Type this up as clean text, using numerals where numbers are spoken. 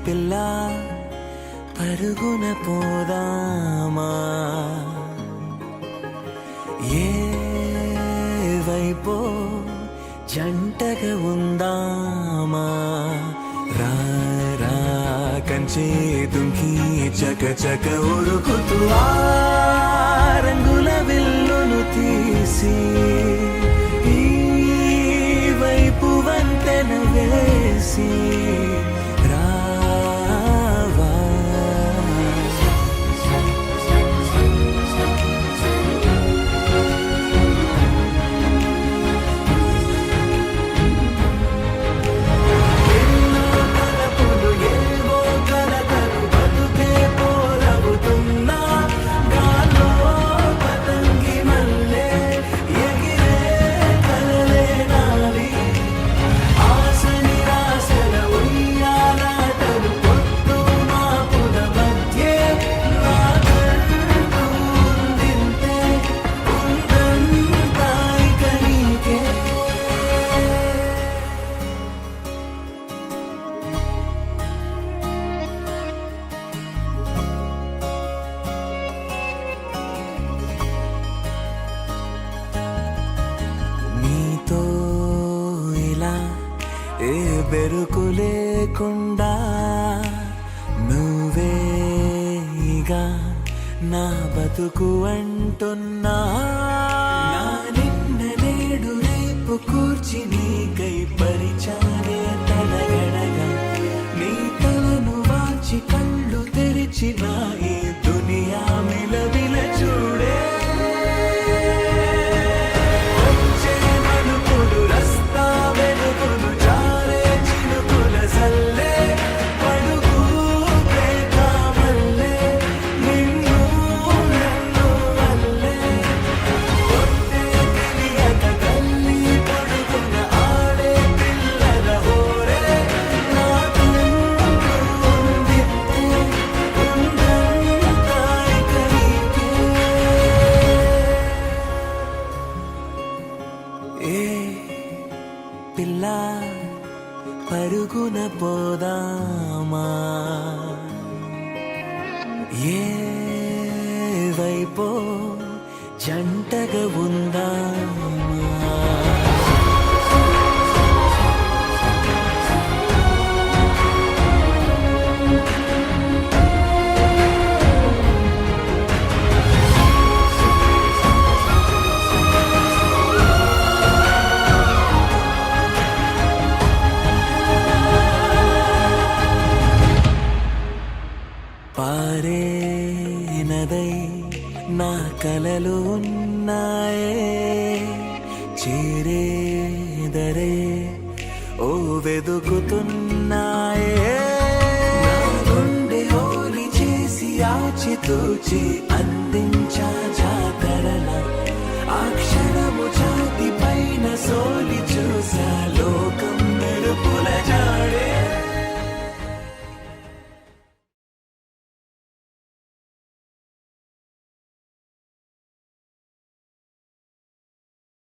పిల్ల పరుగున పోదామా ఏ వైపో జంటగా ఉందామా రా రా కంచే దుంకి చక చక ఉరుకుతూ ఆ రంగుల విల్లును తీసి ఈ వైపు వంతెన వేసి రావా ఎన్నో తలపులు ఏవో కలతలు బతుకే పోరవుతున్నా గాలో పతంగి మల్లె ఎగిరే కలలే నావి ఆశ నిరాశల ఉయ్యాలాటలు పొద్దు మాపుల మధ్యే నాకంటూ ఉందింతే ఉందంతా ఇక నీకే నీతో ఇలా ఏ బెరుకు లేకుండా నువ్వేగా నా బతుకు అంటున్నా నా నిన్న నేడు రేపు కూర్చి నీకై పరిచానే తలగడగా నీ తలను వాచి కళ్ళు తెరిచిన ఈ దునియా మిలవిల చూడే వచ్చే మలుపులు రస్తా వెలుగులు జారే చినుకుల సల్లే పడుగు ప్రేమల్లే నిన్ను నన్ను వల్లే ఒట్టే తెలియక తల్లి పడుకున్న ఆడే పిల్లల హోరే నాకుంటూ ఉందింతే ఉందంతా ఇక నీకే ఏ పిల్ల పరుగున పోదామా ఏ వైపో జంటగా ఉందామా పారే నదై నా కలలు ఉన్నాయే చేరేదరే ఓ వెదుకుతున్నాయే నా గుండె ఓలి చేసి ఆచితూచి